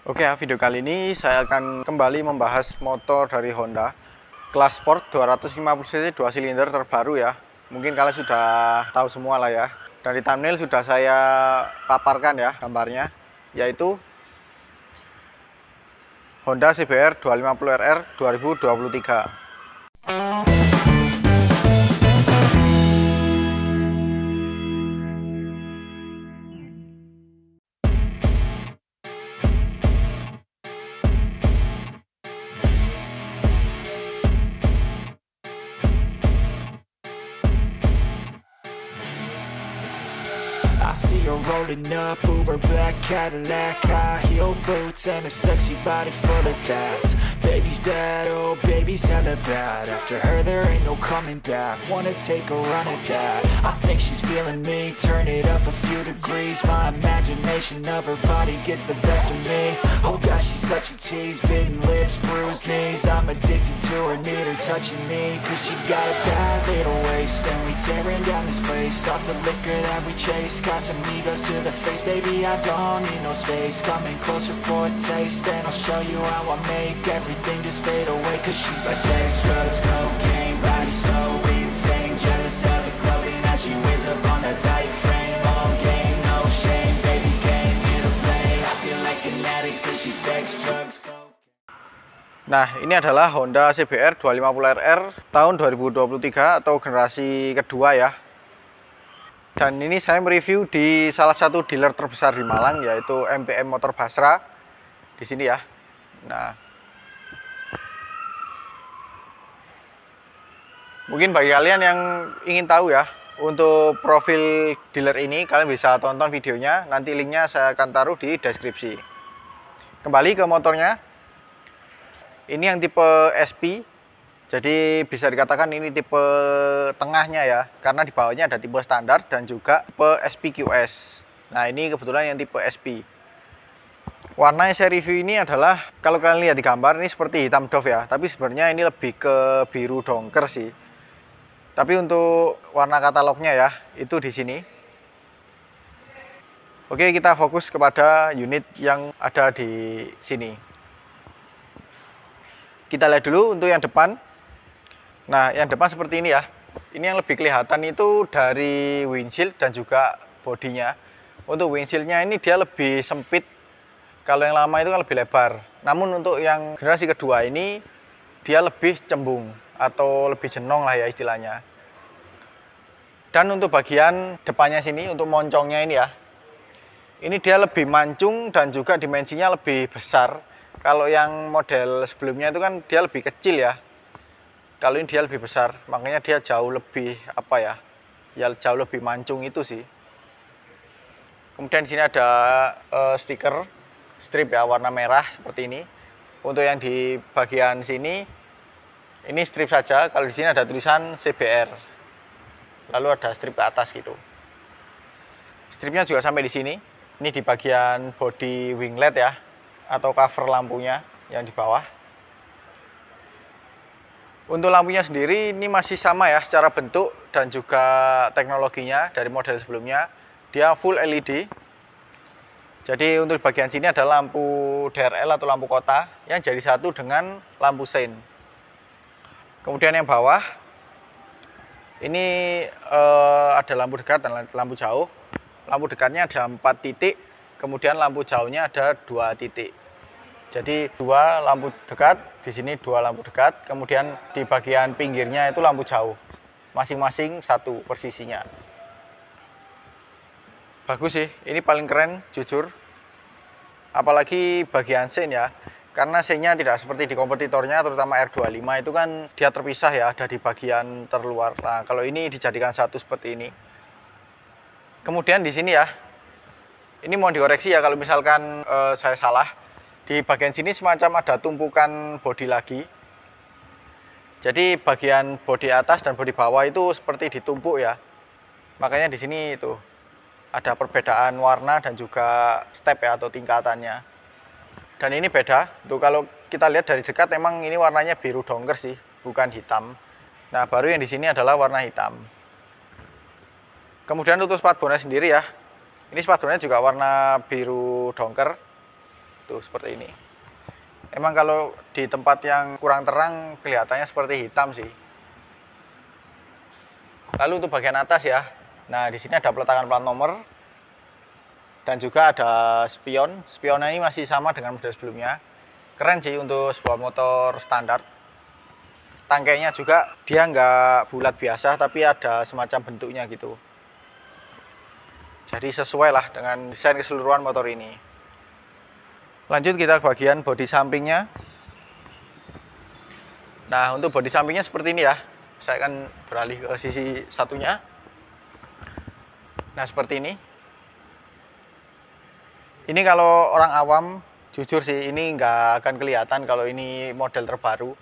Oke ya, video kali ini saya akan kembali membahas motor dari Honda kelas Sport 250cc 2 silinder terbaru ya. Mungkin kalian sudah tahu semua lah ya. Dan di thumbnail sudah saya paparkan ya gambarnya, yaitu Honda CBR 250RR 2023. I see her rolling up, Uber black Cadillac, high heel boots and a sexy body full of tats. Baby's bad, oh baby's hella bad. After her there ain't no coming back. Wanna take a run at that? I think she's feeling me. Turn it up a few degrees. My imagination of her body gets the best of me. Oh gosh, she's such a tease. Bitten lips, bruised knees. I'm addicted to her, need her touching me. Cause she got a bad little waist, and we tearing down this place. Off the liquor that we chase. Casamigos to the face, baby, I don't need no space. Coming closer for a taste, and I'll show you how I make everything just fade away. Cause she's like sex, drugs, cocaine, body so insane. Jealous of the clothing that she wears up on a tight frame. All game, no shame, baby came here to play. I feel like an addict cause she's sex, drugs, cocaine. Nah, ini adalah Honda CBR 250RR tahun 2023 atau generasi kedua ya. Dan ini saya mereview di salah satu dealer terbesar di Malang, yaitu MPM Motor Basra di sini ya. Nah, mungkin bagi kalian yang ingin tahu ya untuk profil dealer ini, kalian bisa tonton videonya. Nanti linknya saya akan taruh di deskripsi. Kembali ke motornya, ini yang tipe SP. Jadi bisa dikatakan ini tipe tengahnya ya, karena di bawahnya ada tipe standar dan juga tipe SPQS. Nah, ini kebetulan yang tipe SP. Warna yang saya review ini adalah, kalau kalian lihat di gambar, ini seperti hitam doff ya, tapi sebenarnya ini lebih ke biru dongker sih. Tapi untuk warna katalognya ya, itu di sini. Oke, kita fokus kepada unit yang ada di sini. Kita lihat dulu untuk yang depan. Nah, yang depan seperti ini ya. Ini yang lebih kelihatan itu dari windshield dan juga bodinya. Untuk windshieldnya ini dia lebih sempit. Kalau yang lama itu kan lebih lebar. Namun untuk yang generasi kedua ini dia lebih cembung atau lebih jenong lah ya istilahnya. Dan untuk bagian depannya sini, untuk moncongnya ini ya, ini dia lebih mancung dan juga dimensinya lebih besar. Kalau yang model sebelumnya itu kan dia lebih kecil ya. Kalau ini dia lebih besar, makanya dia jauh lebih jauh lebih mancung itu sih. Kemudian di sini ada stiker strip ya, warna merah seperti ini. Untuk yang di bagian sini, ini strip saja. Kalau di sini ada tulisan CBR, lalu ada strip ke atas gitu. Stripnya juga sampai di sini. Ini di bagian body winglet ya, atau cover lampunya yang di bawah. Untuk lampunya sendiri ini masih sama ya secara bentuk dan juga teknologinya dari model sebelumnya. Dia full LED. Jadi untuk bagian sini ada lampu DRL atau lampu kota yang jadi satu dengan lampu sein. Kemudian yang bawah ini ada lampu dekat dan lampu jauh. Lampu dekatnya ada 4 titik, kemudian lampu jauhnya ada 2 titik. Jadi 2 lampu dekat, di sini 2 lampu dekat, kemudian di bagian pinggirnya itu lampu jauh. Masing-masing 1 persisinya. Bagus sih, ini paling keren jujur. Apalagi bagian sein ya. Karena seinnya tidak seperti di kompetitornya, terutama R25 itu kan dia terpisah ya, ada di bagian terluar. Nah, kalau ini dijadikan satu seperti ini. Kemudian di sini ya, ini mohon dikoreksi ya kalau misalkan saya salah. Di bagian sini semacam ada tumpukan bodi lagi. Jadi bagian bodi atas dan bodi bawah itu seperti ditumpuk ya. Makanya di sini itu ada perbedaan warna dan juga step ya atau tingkatannya. Dan ini beda. Tuh kalau kita lihat dari dekat emang ini warnanya biru dongker sih, bukan hitam. Nah, baru yang di sini adalah warna hitam. Kemudian untuk spatbornya sendiri ya. Ini spatbornya juga warna biru dongker. Tuh seperti ini. Emang kalau di tempat yang kurang terang kelihatannya seperti hitam sih. Lalu untuk bagian atas ya. Nah, di sini ada peletakan plat nomor dan juga ada spion. Spionnya ini masih sama dengan model sebelumnya. Keren sih untuk sebuah motor standar. Tangkainya juga dia nggak bulat biasa, tapi ada semacam bentuknya gitu. Jadi sesuai lah dengan desain keseluruhan motor ini. Lanjut kita ke bagian bodi sampingnya. Nah, untuk bodi sampingnya seperti ini ya. Saya akan beralih ke sisi satunya. Nah, seperti ini. Ini kalau orang awam, jujur sih ini nggak akan kelihatan kalau ini model terbaru.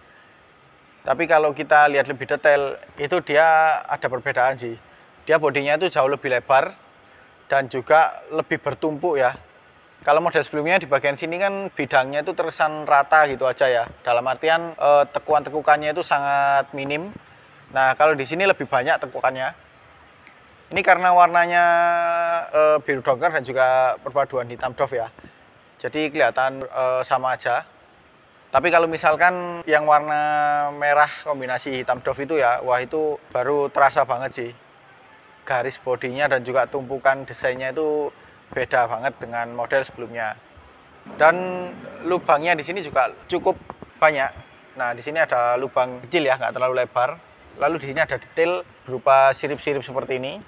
Tapi kalau kita lihat lebih detail, itu dia ada perbedaan sih. Dia bodinya itu jauh lebih lebar dan juga lebih bertumpuk ya. Kalau model sebelumnya di bagian sini kan bidangnya itu terkesan rata gitu aja ya. Dalam artian tekukan-tekukannya itu sangat minim. Nah, kalau di sini lebih banyak tekukannya. Ini karena warnanya biru donger dan juga perpaduan hitam doff ya. Jadi kelihatan sama aja. Tapi kalau misalkan yang warna merah kombinasi hitam doff itu ya, wah itu baru terasa banget sih. Garis bodinya dan juga tumpukan desainnya itu beda banget dengan model sebelumnya. Dan lubangnya di sini juga cukup banyak. Nah, di sini ada lubang kecil ya, nggak terlalu lebar. Lalu di sini ada detail berupa sirip-sirip seperti ini.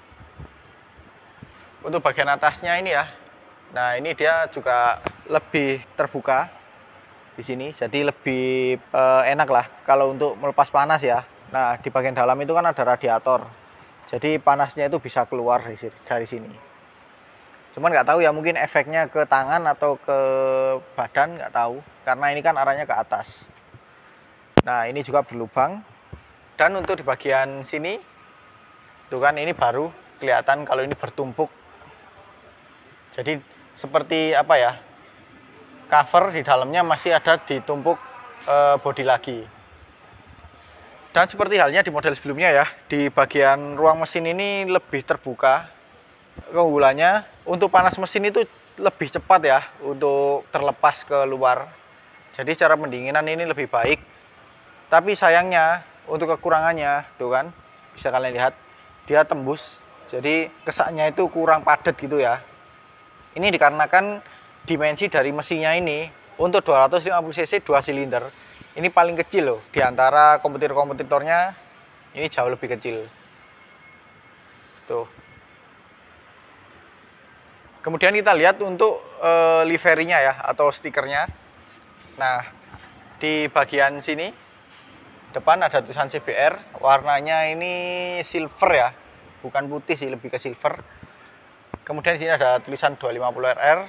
Untuk bagian atasnya ini ya. Nah, ini dia juga lebih terbuka di sini. Jadi lebih enak lah kalau untuk melepas panas ya. Nah, di bagian dalam itu kan ada radiator. Jadi panasnya itu bisa keluar dari sini. Cuman nggak tahu ya, mungkin efeknya ke tangan atau ke badan, nggak tahu. Karena ini kan arahnya ke atas. Nah, ini juga berlubang. Dan untuk di bagian sini, tuh kan ini baru kelihatan kalau ini bertumpuk. Jadi seperti apa ya, cover di dalamnya masih ada ditumpuk bodi lagi. Dan seperti halnya di model sebelumnya ya, di bagian ruang mesin ini lebih terbuka. Keunggulannya untuk panas mesin itu lebih cepat ya untuk terlepas ke luar. Jadi cara pendinginan ini lebih baik. Tapi sayangnya untuk kekurangannya, tuh kan bisa kalian lihat dia tembus. Jadi kesannya itu kurang padat gitu ya. Ini dikarenakan dimensi dari mesinnya ini untuk 250 cc 2 silinder ini paling kecil loh. Di antara kompetitor-kompetitornya ini jauh lebih kecil. Tuh. Kemudian kita lihat untuk liverinya ya, atau stikernya. Nah, di bagian sini depan ada tulisan CBR, warnanya ini silver ya, bukan putih sih, lebih ke silver. Kemudian di sini ada tulisan 250RR,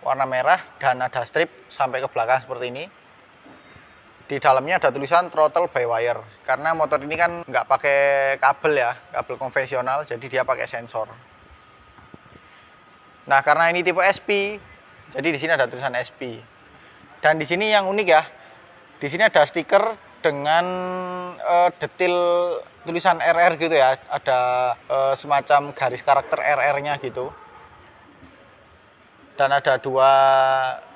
warna merah, dan ada strip sampai ke belakang seperti ini. Di dalamnya ada tulisan throttle by wire, karena motor ini kan nggak pakai kabel ya, kabel konvensional, jadi dia pakai sensor. Nah, karena ini tipe SP, jadi di sini ada tulisan SP. Dan di sini yang unik ya, di sini ada stiker dengan detail tulisan RR gitu ya, ada semacam garis karakter RR-nya gitu. Dan ada dua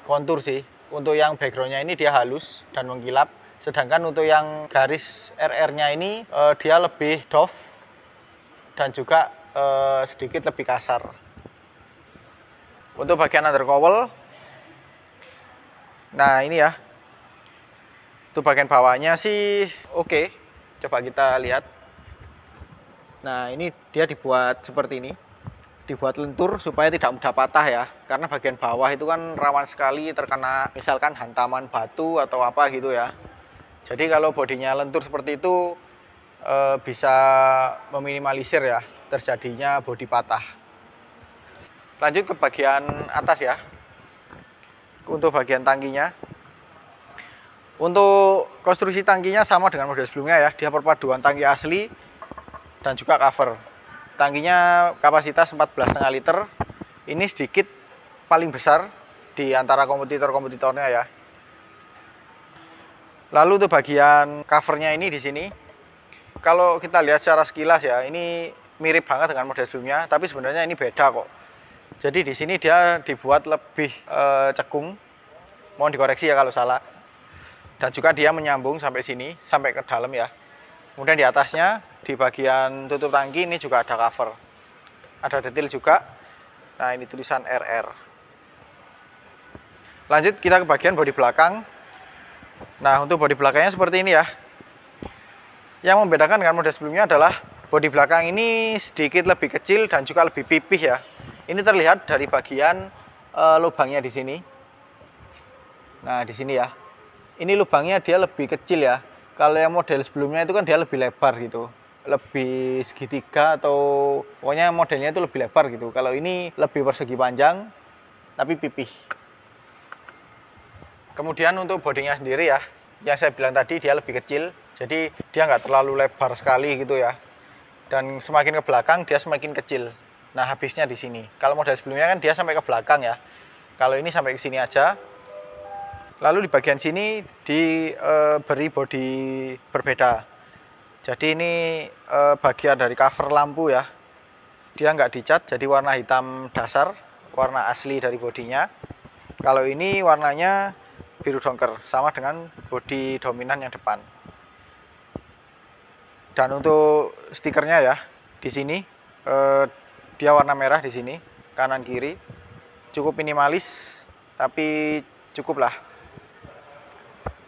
kontur sih. Untuk yang background-nya ini dia halus dan mengkilap, sedangkan untuk yang garis RR-nya ini dia lebih doff dan juga sedikit lebih kasar. Untuk bagian undercowl, nah ini ya, untuk bagian bawahnya sih oke. Coba kita lihat. Nah, ini dia dibuat seperti ini, dibuat lentur supaya tidak mudah patah ya, karena bagian bawah itu kan rawan sekali terkena misalkan hantaman batu atau apa gitu ya. Jadi kalau bodinya lentur seperti itu bisa meminimalisir ya terjadinya bodi patah. Lanjut ke bagian atas ya. Untuk bagian tangkinya, untuk konstruksi tangkinya sama dengan model sebelumnya ya. Dia perpaduan tangki asli dan juga cover. Tangkinya kapasitas 14,5 liter. Ini sedikit paling besar di antara kompetitor-kompetitornya ya. Lalu untuk bagian covernya ini di sini, kalau kita lihat secara sekilas ya, ini mirip banget dengan model sebelumnya, tapi sebenarnya ini beda kok. Jadi di sini dia dibuat lebih cekung mohon dikoreksi ya kalau salah. Dan juga dia menyambung sampai sini, sampai ke dalam ya. Kemudian di atasnya, di bagian tutup tangki ini juga ada cover. Ada detail juga. Nah, ini tulisan RR. Lanjut kita ke bagian bodi belakang. Nah, untuk bodi belakangnya seperti ini ya. Yang membedakan dengan model sebelumnya adalah bodi belakang ini sedikit lebih kecil dan juga lebih pipih ya. Ini terlihat dari bagian lubangnya di sini. Nah, di sini ya. Ini lubangnya dia lebih kecil ya. Kalau yang model sebelumnya itu kan dia lebih lebar gitu. Lebih segitiga atau pokoknya modelnya itu lebih lebar gitu. Kalau ini lebih persegi panjang tapi pipih. Kemudian untuk bodinya sendiri ya, yang saya bilang tadi dia lebih kecil. Jadi dia nggak terlalu lebar sekali gitu ya. Dan semakin ke belakang dia semakin kecil. Nah, habisnya di sini. Kalau model sebelumnya kan dia sampai ke belakang ya. Kalau ini sampai ke sini aja. Lalu di bagian sini diberi bodi berbeda. Jadi ini bagian dari cover lampu ya. Dia nggak dicat, jadi warna hitam dasar, warna asli dari bodinya. Kalau ini warnanya biru dongker, sama dengan bodi dominan yang depan. Dan untuk stikernya ya, di sini dia warna merah di sini, kanan kiri, cukup minimalis, tapi cukup lah.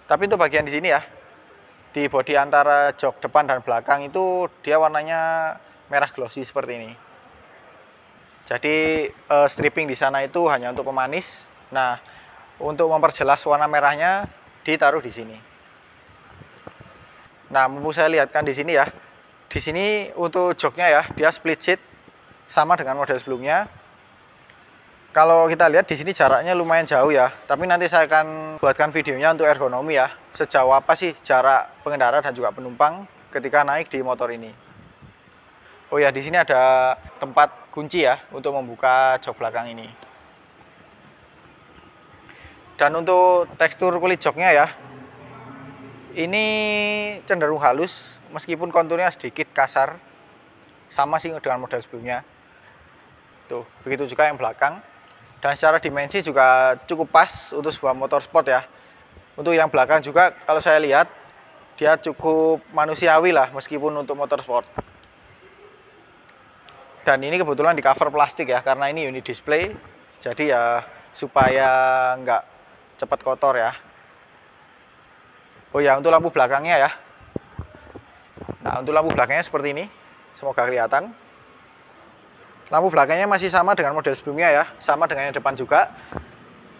Tapi untuk bagian di sini ya, di bodi antara jok depan dan belakang itu dia warnanya merah glossy seperti ini. Jadi stripping di sana itu hanya untuk pemanis. Nah, untuk memperjelas warna merahnya ditaruh di sini. Nah, mumpung saya lihatkan di sini ya. Di sini untuk joknya ya, dia split seat sama dengan model sebelumnya. Kalau kita lihat di sini jaraknya lumayan jauh ya, tapi nanti saya akan buatkan videonya untuk ergonomi ya. Sejauh apa sih jarak pengendara dan juga penumpang ketika naik di motor ini. Oh ya, di sini ada tempat kunci ya untuk membuka jok belakang ini. Dan untuk tekstur kulit joknya ya, ini cenderung halus meskipun konturnya sedikit kasar. Sama sih dengan model sebelumnya. Tuh, begitu juga yang belakang. Dan secara dimensi juga cukup pas untuk sebuah motor sport ya. Untuk yang belakang juga kalau saya lihat dia cukup manusiawi lah meskipun untuk motor sport. Dan ini kebetulan di cover plastik ya, karena ini unit display. Jadi ya supaya nggak cepat kotor ya. Oh ya, untuk lampu belakangnya ya. Nah, untuk lampu belakangnya seperti ini. Semoga kelihatan. Lampu belakangnya masih sama dengan model sebelumnya ya, sama dengan yang depan juga.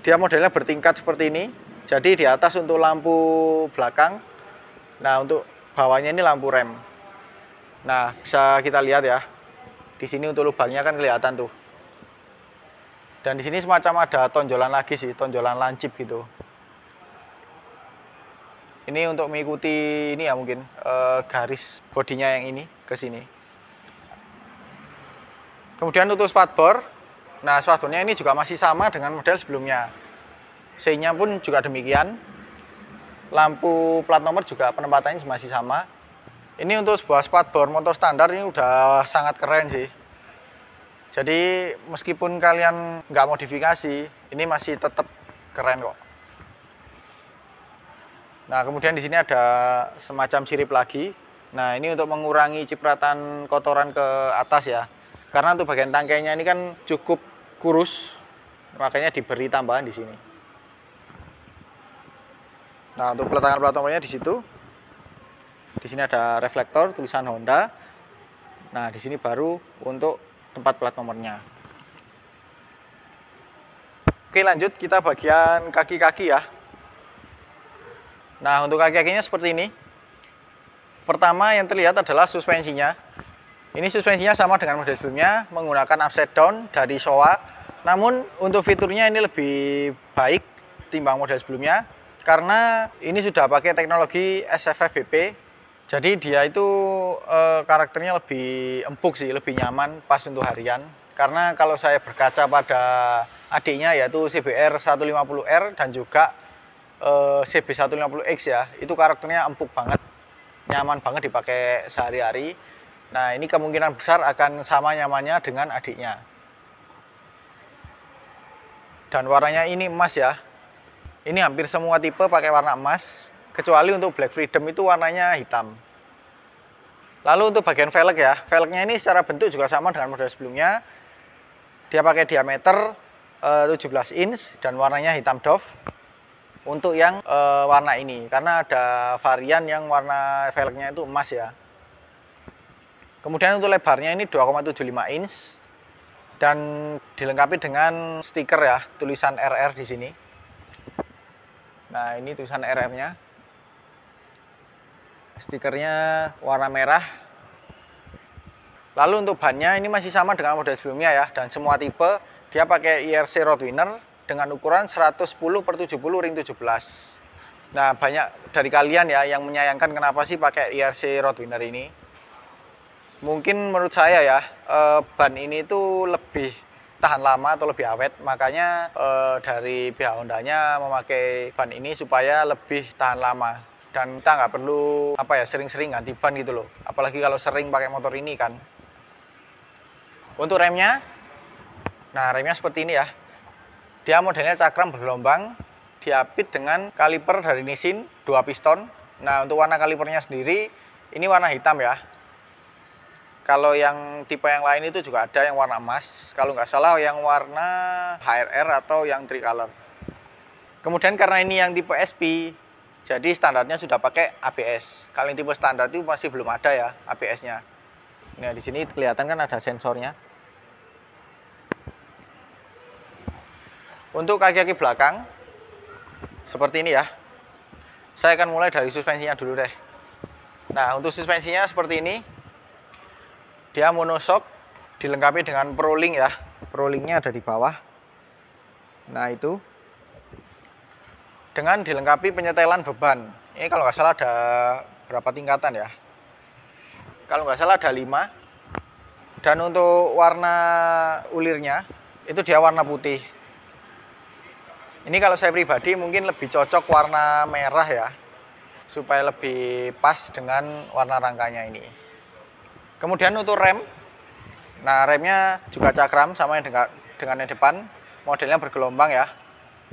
Dia modelnya bertingkat seperti ini. Jadi di atas untuk lampu belakang. Nah, untuk bawahnya ini lampu rem. Nah, bisa kita lihat ya. Di sini untuk lubangnya kan kelihatan tuh. Dan di sini semacam ada tonjolan lagi sih, tonjolan lancip gitu. Ini untuk mengikuti ini ya mungkin garis bodinya yang ini ke sini. Kemudian untuk spatbor, nah spatbornya ini juga masih sama dengan model sebelumnya. C-nya pun juga demikian. Lampu plat nomor juga penempatannya masih sama. Ini untuk sebuah spatbor motor standar ini udah sangat keren sih. Jadi meskipun kalian nggak modifikasi, ini masih tetap keren kok. Nah, kemudian di sini ada semacam sirip lagi. Nah, ini untuk mengurangi cipratan kotoran ke atas ya. Karena untuk bagian tangkainya ini kan cukup kurus, makanya diberi tambahan di sini. Nah, untuk peletakan plat nomornya di situ. Di sini ada reflektor tulisan Honda. Nah, di sini baru untuk tempat plat nomornya. Oke, lanjut kita bagian kaki-kaki ya. Nah, untuk kaki-kakinya seperti ini. Pertama yang terlihat adalah suspensinya. Ini suspensinya sama dengan model sebelumnya, menggunakan upside down dari Showa. Namun untuk fiturnya ini lebih baik timbang model sebelumnya, karena ini sudah pakai teknologi SFFBP. Jadi dia itu karakternya lebih empuk sih, lebih nyaman pas untuk harian. Karena kalau saya berkaca pada adiknya yaitu CBR 150R dan juga CB150X ya, itu karakternya empuk banget, nyaman banget dipakai sehari-hari. Nah, ini kemungkinan besar akan sama nyamannya dengan adiknya. Dan warnanya ini emas ya. Ini hampir semua tipe pakai warna emas, kecuali untuk Black Freedom itu warnanya hitam. Lalu untuk bagian velg ya, velgnya ini secara bentuk juga sama dengan model sebelumnya. Dia pakai diameter 17 inch dan warnanya hitam doff. Untuk yang warna ini, karena ada varian yang warna velgnya itu emas ya. Kemudian untuk lebarnya ini 2,75 inch dan dilengkapi dengan stiker ya, tulisan RR di sini. Nah, ini tulisan RR-nya. Stikernya warna merah. Lalu untuk bannya ini masih sama dengan model sebelumnya ya, dan semua tipe dia pakai IRC Roadwinner dengan ukuran 110/70 ring 17. Nah, banyak dari kalian ya yang menyayangkan kenapa sih pakai IRC Roadwinner ini. Mungkin menurut saya ya, ban ini tuh lebih tahan lama atau lebih awet, makanya dari pihak Hondanya memakai ban ini supaya lebih tahan lama dan kita nggak perlu sering-sering ganti ban gitu loh, apalagi kalau sering pakai motor ini kan. Untuk remnya, nah remnya seperti ini ya, dia modelnya cakram bergelombang, diapit dengan kaliper dari Nissin 2 piston. Nah, untuk warna kalipernya sendiri ini warna hitam ya. Kalau yang tipe yang lain itu juga ada yang warna emas, kalau nggak salah yang warna HRR atau yang tricolor. Kemudian karena ini yang tipe SP, jadi standarnya sudah pakai ABS. Kalau yang tipe standar itu masih belum ada ya ABS-nya. Nah, di sini kelihatan kan ada sensornya. Untuk kaki-kaki belakang seperti ini ya. Saya akan mulai dari suspensinya dulu deh. Nah, untuk suspensinya seperti ini. Dia monoshock, dilengkapi dengan Prolink ya. Prolinknya ada di bawah. Nah, itu. Dengan dilengkapi penyetelan beban. Ini kalau nggak salah ada berapa tingkatan ya. Kalau nggak salah ada 5. Dan untuk warna ulirnya, itu dia warna putih. Ini kalau saya pribadi mungkin lebih cocok warna merah ya. Supaya lebih pas dengan warna rangkanya ini. Kemudian untuk rem, nah remnya juga cakram sama yang dengan yang depan, modelnya bergelombang ya.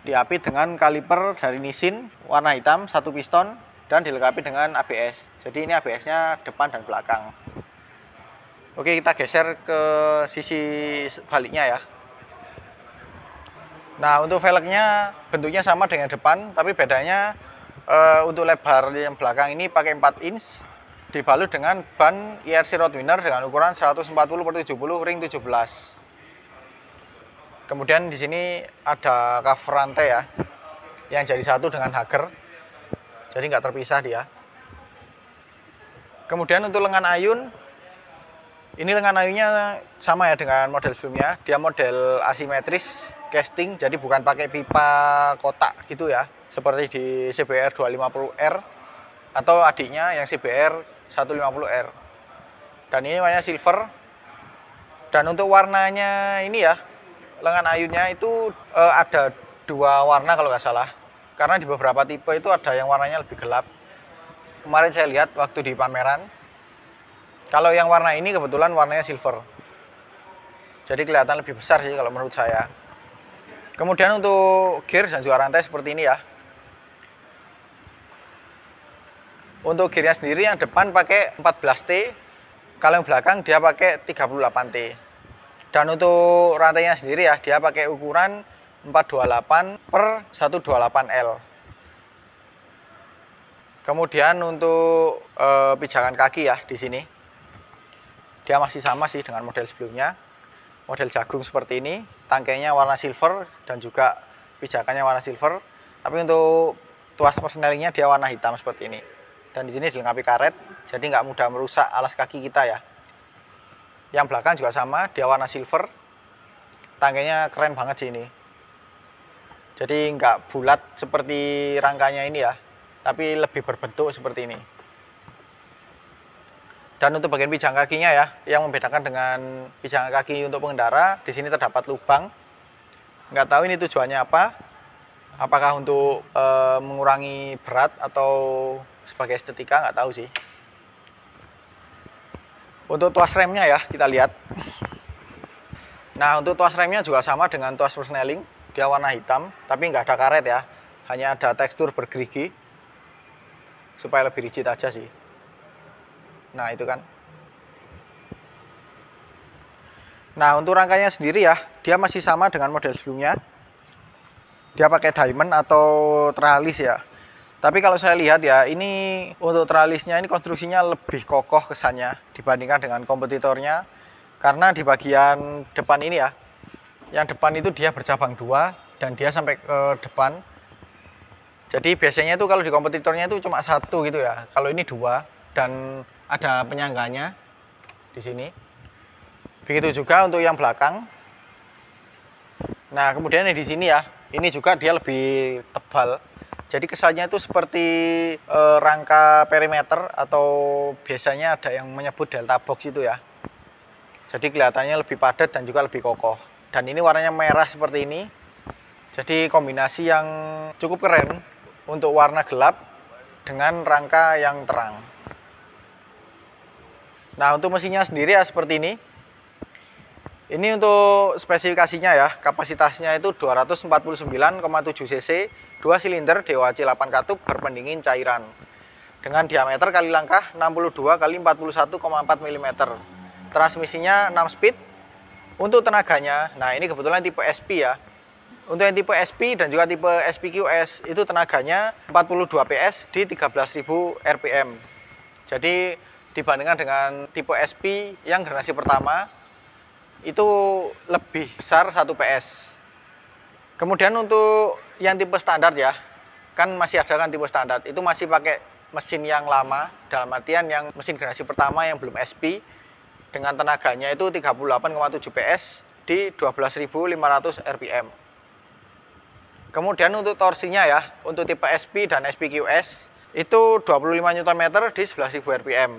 Diapit dengan kaliper dari Nissin, warna hitam, 1 piston, dan dilengkapi dengan ABS. Jadi ini ABS-nya depan dan belakang. Oke, kita geser ke sisi baliknya ya. Nah, untuk velgnya bentuknya sama dengan depan, tapi bedanya untuk lebar yang belakang ini pakai 4 inch. Dibalut dengan ban IRC Roadwinner dengan ukuran 140/70 ring 17. Kemudian di sini ada cover rantai ya, yang jadi satu dengan hager, jadi nggak terpisah dia. Kemudian untuk lengan ayun, ini lengan ayunnya sama ya dengan model sebelumnya, dia model asimetris casting, jadi bukan pakai pipa kotak gitu ya, seperti di CBR 250R atau adiknya yang CBR 150R. Dan ini warnanya silver. Dan untuk warnanya ini ya, lengan ayunnya itu ada 2 warna kalau nggak salah. Karena di beberapa tipe itu ada yang warnanya lebih gelap. Kemarin saya lihat waktu di pameran. Kalau yang warna ini kebetulan warnanya silver. Jadi kelihatan lebih besar sih kalau menurut saya. Kemudian untuk gear dan juga rantai seperti ini ya. Untuk gearnya sendiri yang depan pakai 14T, kalau yang belakang dia pakai 38T. Dan untuk rantainya sendiri ya, dia pakai ukuran 428/128L. Kemudian untuk pijakan kaki ya di sini, dia masih sama sih dengan model sebelumnya, model jagung seperti ini. Tangkainya warna silver dan juga pijakannya warna silver. Tapi untuk tuas persnelingnya dia warna hitam seperti ini. Dan di sini dilengkapi karet, jadi nggak mudah merusak alas kaki kita ya. Yang belakang juga sama, dia warna silver. Tangkainya keren banget sih ini. Jadi nggak bulat seperti rangkanya ini ya, tapi lebih berbentuk seperti ini. Dan untuk bagian pijang kakinya ya, yang membedakan dengan pijang kaki untuk pengendara, di sini terdapat lubang. Nggak tahu ini tujuannya apa. Apakah untuk mengurangi berat atau sebagai estetika, nggak tahu sih. Untuk tuas remnya ya, kita lihat. Nah, untuk tuas remnya juga sama dengan tuas persneling. Dia warna hitam, tapi nggak ada karet ya. hanya ada tekstur bergerigi supaya lebih rigid aja sih. Nah itu kan. Nah untuk rangkanya sendiri ya, dia masih sama dengan model sebelumnya. Dia pakai diamond atau teralis ya. Tapi kalau saya lihat ya, ini untuk teralisnya ini konstruksinya lebih kokoh kesannya dibandingkan dengan kompetitornya. Karena di bagian depan ini ya, yang depan itu dia bercabang 2 dan dia sampai ke depan. Jadi biasanya itu kalau di kompetitornya itu cuma 1 gitu ya. Kalau ini 2 dan ada penyangganya di sini. Begitu juga untuk yang belakang. Nah, kemudian di sini ya, ini juga dia lebih tebal. Jadi kesannya itu seperti rangka perimeter atau biasanya ada yang menyebut delta box itu ya. Jadi kelihatannya lebih padat dan juga lebih kokoh. Dan ini warnanya merah seperti ini. Jadi kombinasi yang cukup keren untuk warna gelap dengan rangka yang terang. Nah untuk mesinnya sendiri ya seperti ini. Ini untuk spesifikasinya ya, kapasitasnya itu 249,7 cc, 2 silinder DOHC 8 katup berpendingin cairan. Dengan diameter kali langkah 62 kali 41,4 mm. Transmisinya 6 speed. Untuk tenaganya, nah ini kebetulan tipe SP ya. Untuk yang tipe SP dan juga tipe SPQS itu tenaganya 42 PS di 13.000 rpm. Jadi dibandingkan dengan tipe SP yang generasi pertama itu lebih besar 1 PS. Kemudian untuk yang tipe standar ya, kan masih ada kan tipe standar, itu masih pakai mesin yang lama, dalam artian yang mesin generasi pertama yang belum SP, dengan tenaganya itu 38,7 PS di 12.500 rpm. Kemudian untuk torsinya ya, untuk tipe SP dan SPQS itu 25 Nm di 11.000 rpm.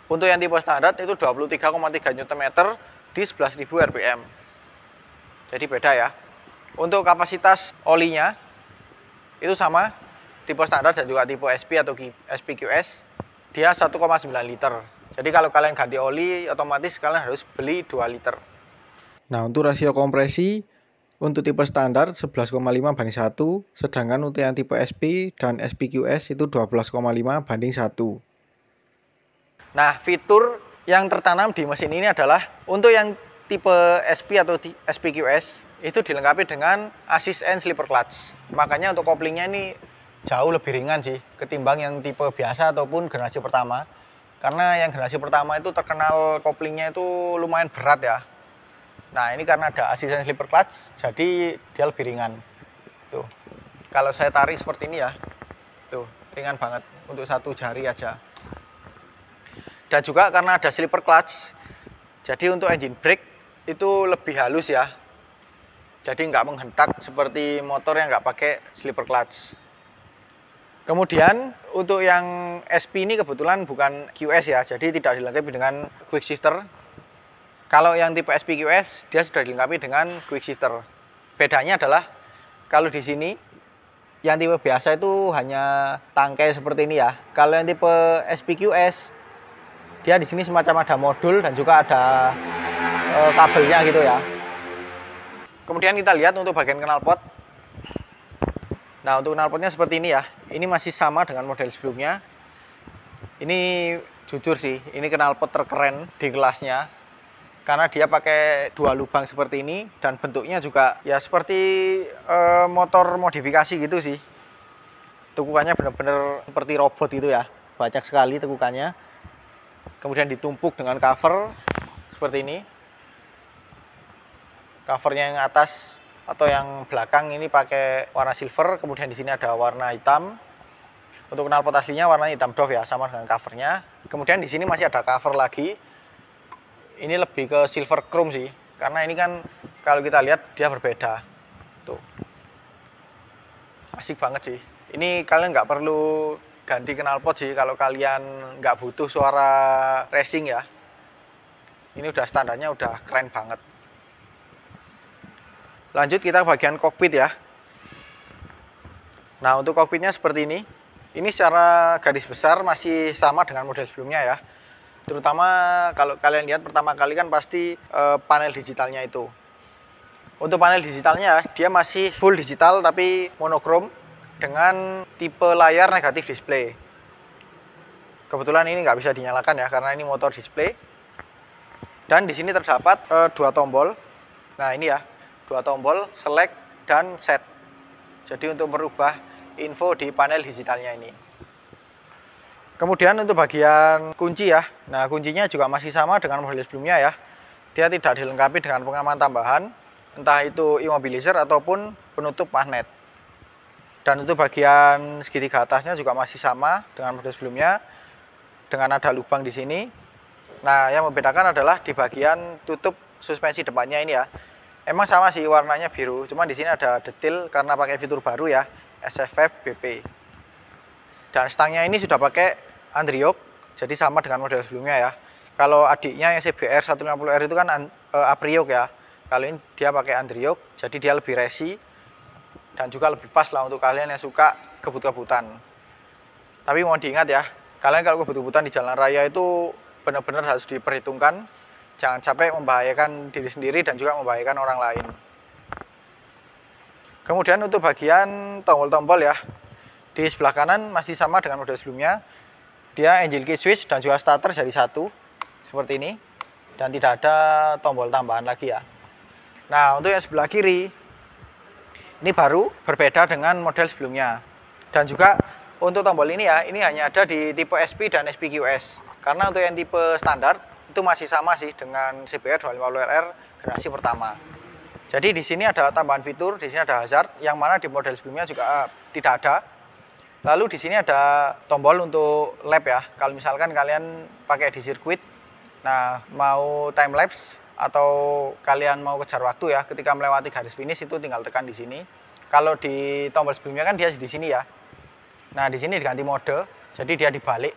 Untuk yang tipe standar itu 23,3 Nm di 11.000 rpm. Jadi beda ya. Untuk kapasitas olinya itu sama, tipe standar dan juga tipe SP atau SPQS, dia 1,9 liter. Jadi kalau kalian ganti oli, otomatis kalian harus beli 2 liter. Nah untuk rasio kompresi, untuk tipe standar 11,5 banding 1, sedangkan untuk yang tipe SP dan SPQS itu 12,5 banding 1. Nah fitur yang tertanam di mesin ini adalah untuk yang tipe SP atau SPQS itu dilengkapi dengan assist and slipper clutch. Makanya untuk koplingnya ini jauh lebih ringan sih ketimbang yang tipe biasa ataupun generasi pertama. Karena yang generasi pertama itu terkenal koplingnya itu lumayan berat ya. Nah ini karena ada assist and slipper clutch, jadi dia lebih ringan. Tuh, kalau saya tarik seperti ini ya, tuh ringan banget untuk 1 jari aja. Dan juga karena ada slipper clutch, jadi untuk engine brake itu lebih halus ya. Jadi nggak menghentak seperti motor yang nggak pakai slipper clutch. Kemudian untuk yang SP ini kebetulan bukan QS ya, jadi tidak dilengkapi dengan quick shifter. Kalau yang tipe SPQS dia sudah dilengkapi dengan quick shifter. Bedanya adalah kalau di sini yang tipe biasa itu hanya tangkai seperti ini ya. Kalau yang tipe SPQS dia di sini semacam ada modul dan juga ada kabelnya gitu ya. Kemudian kita lihat untuk bagian knalpot. Nah untuk knalpotnya seperti ini ya. Ini masih sama dengan model sebelumnya. Ini jujur sih, ini knalpot terkeren di kelasnya. Karena dia pakai 2 lubang seperti ini dan bentuknya juga ya seperti motor modifikasi gitu sih. Tekukannya benar-benar seperti robot gitu ya. Banyak sekali tekukannya. Kemudian ditumpuk dengan cover seperti ini. Covernya yang atas atau yang belakang ini pakai warna silver, kemudian di sini ada warna hitam. Untuk knalpot aslinya warna hitam doff ya, sama dengan covernya. Kemudian di sini masih ada cover lagi. Ini lebih ke silver chrome sih, karena ini kan kalau kita lihat dia berbeda. Tuh, asik banget sih. Ini kalian nggak perlu ganti knalpot sih kalau kalian nggak butuh suara racing ya. Ini udah standarnya udah keren banget. Lanjut kita bagian kokpit ya. Nah untuk kokpitnya seperti ini. Ini secara garis besar masih sama dengan model sebelumnya ya. Terutama kalau kalian lihat pertama kali kan pasti panel digitalnya itu. Untuk panel digitalnya dia masih full digital tapi monokrom. dengan tipe layar negatif display. Kebetulan ini nggak bisa dinyalakan ya, karena ini motor display. Dan di sini terdapat dua tombol. Nah ini ya, dua tombol select dan set. Jadi untuk merubah info di panel digitalnya ini. Kemudian untuk bagian kunci ya, nah kuncinya juga masih sama dengan model sebelumnya ya. Dia tidak dilengkapi dengan pengaman tambahan, entah itu immobilizer ataupun penutup magnet. Dan untuk bagian segitiga atasnya juga masih sama dengan model sebelumnya, dengan ada lubang di sini. Nah, yang membedakan adalah di bagian tutup suspensi depannya ini ya. Emang sama sih warnanya biru, cuma di sini ada detail karena pakai fitur baru ya, SFF BP. Dan stangnya ini sudah pakai Andriok, jadi sama dengan model sebelumnya ya. Kalau adiknya yang CBR 150R itu kan Apriok ya. Kalau ini dia pakai Andriok, jadi dia lebih resi dan juga lebih pas lah untuk kalian yang suka kebut-kebutan. Tapi mohon diingat ya, kalian kalau kebut-kebutan di jalan raya itu benar-benar harus diperhitungkan, jangan sampai membahayakan diri sendiri dan juga membahayakan orang lain. Kemudian untuk bagian tombol-tombol ya, di sebelah kanan masih sama dengan model sebelumnya. Dia engine key switch dan juga starter jadi satu seperti ini, dan tidak ada tombol tambahan lagi ya. Nah untuk yang sebelah kiri ini baru, berbeda dengan model sebelumnya. Dan juga untuk tombol ini ya, ini hanya ada di tipe SP dan SPQS. Karena untuk yang tipe standar itu masih sama sih dengan CBR 250RR generasi pertama. Jadi di sini ada tambahan fitur, di sini ada hazard yang mana di model sebelumnya juga tidak ada. Lalu di sini ada tombol untuk lap ya. Kalau misalkan kalian pakai di sirkuit, nah mau time lapse atau kalian mau kejar waktu ya, ketika melewati garis finish itu tinggal tekan di sini. Kalau di tombol sebelumnya kan dia di sini ya. Nah di sini diganti mode, jadi dia dibalik.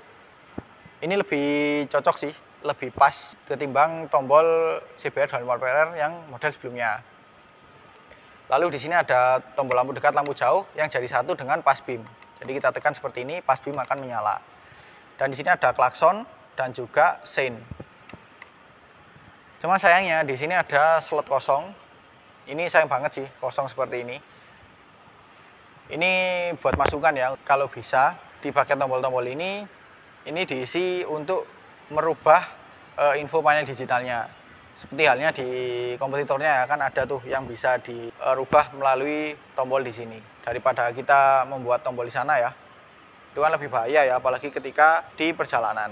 Ini lebih cocok sih, lebih pas ketimbang tombol CBR 250RR yang model sebelumnya. Lalu di sini ada tombol lampu dekat, lampu jauh yang jadi satu dengan pas beam. Jadi kita tekan seperti ini, pas beam akan menyala. Dan di sini ada klakson dan juga sein. Cuma sayangnya di sini ada slot kosong. Ini sayang banget sih kosong seperti ini. Ini buat masukan ya, kalau bisa di paket tombol-tombol ini diisi untuk merubah info panel digitalnya. Seperti halnya di kompetitornya ya, kan ada tuh yang bisa dirubah melalui tombol di sini. Daripada kita membuat tombol di sana ya, itu kan lebih bahaya ya, apalagi ketika di perjalanan.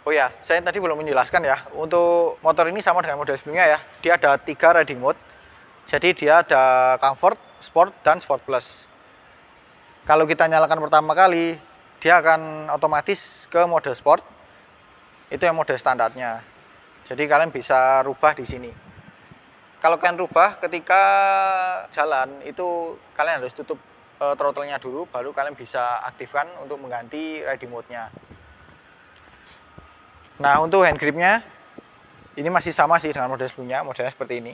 Oh ya, saya tadi belum menjelaskan ya, untuk motor ini sama dengan model sebelumnya ya. Dia ada 3 riding mode. Jadi dia ada Comfort, Sport, dan Sport Plus. Kalau kita nyalakan pertama kali, dia akan otomatis ke mode Sport. Itu yang mode standarnya. Jadi kalian bisa rubah di sini. Kalau kalian rubah ketika jalan, itu kalian harus tutup throttle-nya dulu, baru kalian bisa aktifkan untuk mengganti riding mode-nya. Nah untuk hand grip-nya, ini masih sama sih dengan model sebelumnya, modelnya seperti ini.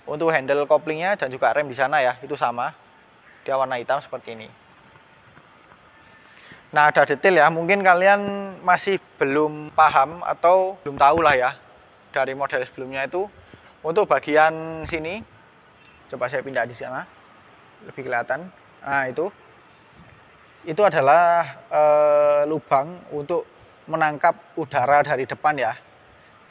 Untuk handle couplingnya dan juga rem di sana ya, itu sama. Dia warna hitam seperti ini. Nah ada detail ya, mungkin kalian masih belum paham atau belum tahu lah ya dari model sebelumnya itu. Untuk bagian sini, coba saya pindah di sana, lebih kelihatan. Nah itu adalah lubang untuk menangkap udara dari depan ya,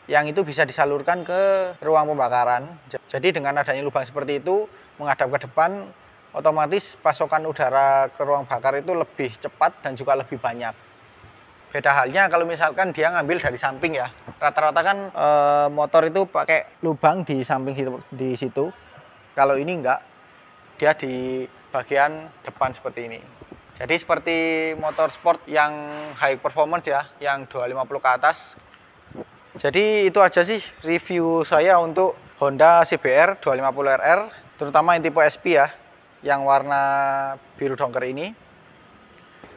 yang itu bisa disalurkan ke ruang pembakaran. Jadi dengan adanya lubang seperti itu menghadap ke depan, otomatis pasokan udara ke ruang bakar itu lebih cepat dan juga lebih banyak. Beda halnya kalau misalkan dia ngambil dari samping ya. Rata-rata kan motor itu pakai lubang di samping di situ. Kalau ini enggak, dia di bagian depan seperti ini. Jadi seperti motor sport yang high performance ya, yang 250 ke atas. Jadi itu aja sih review saya untuk Honda CBR 250RR, terutama yang tipe SP ya, yang warna biru dongker ini.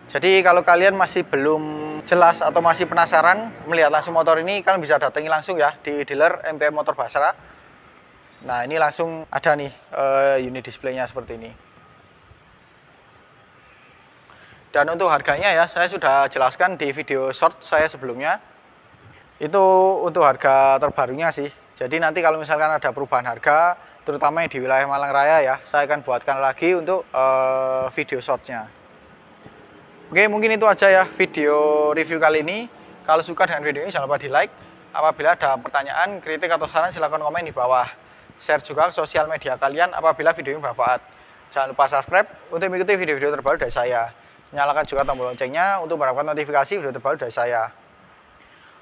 Jadi kalau kalian masih belum jelas atau masih penasaran melihat langsung motor ini, kalian bisa datangi langsung ya di dealer MPM Motor Basra. Nah ini langsung ada nih unit displaynya seperti ini. Dan untuk harganya ya, saya sudah jelaskan di video short saya sebelumnya. Itu untuk harga terbarunya sih. Jadi nanti kalau misalkan ada perubahan harga, terutama yang di wilayah Malang Raya ya. Saya akan buatkan lagi untuk video shotnya. Oke, mungkin itu aja ya video review kali ini. Kalau suka dengan video ini jangan lupa di like. Apabila ada pertanyaan, kritik atau saran silahkan komen di bawah. Share juga ke sosial media kalian apabila video ini bermanfaat. Jangan lupa subscribe untuk mengikuti video-video terbaru dari saya. Nyalakan juga tombol loncengnya untuk mendapatkan notifikasi video terbaru dari saya.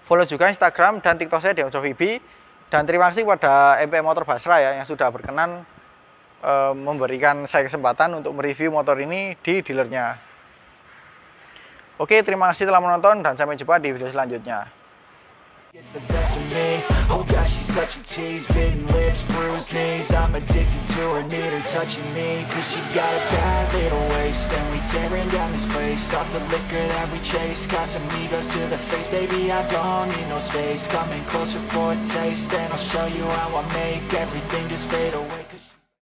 Follow juga Instagram dan TikTok saya di @vibi. Dan terima kasih kepada MP Motor Basra ya yang sudah berkenan memberikan saya kesempatan untuk mereview motor ini di dealernya. Oke, terima kasih telah menonton dan sampai jumpa di video selanjutnya. It's the best of me. Oh gosh, she's such a tease. Bitten lips, bruised knees. I'm addicted to her, need her touching me. Cause she got a bad little waist, and we tearing down this place. Off the liquor that we chase, got some egos to the face. Baby, I don't need no space. Coming closer for a taste, and I'll show you how I make everything just fade away.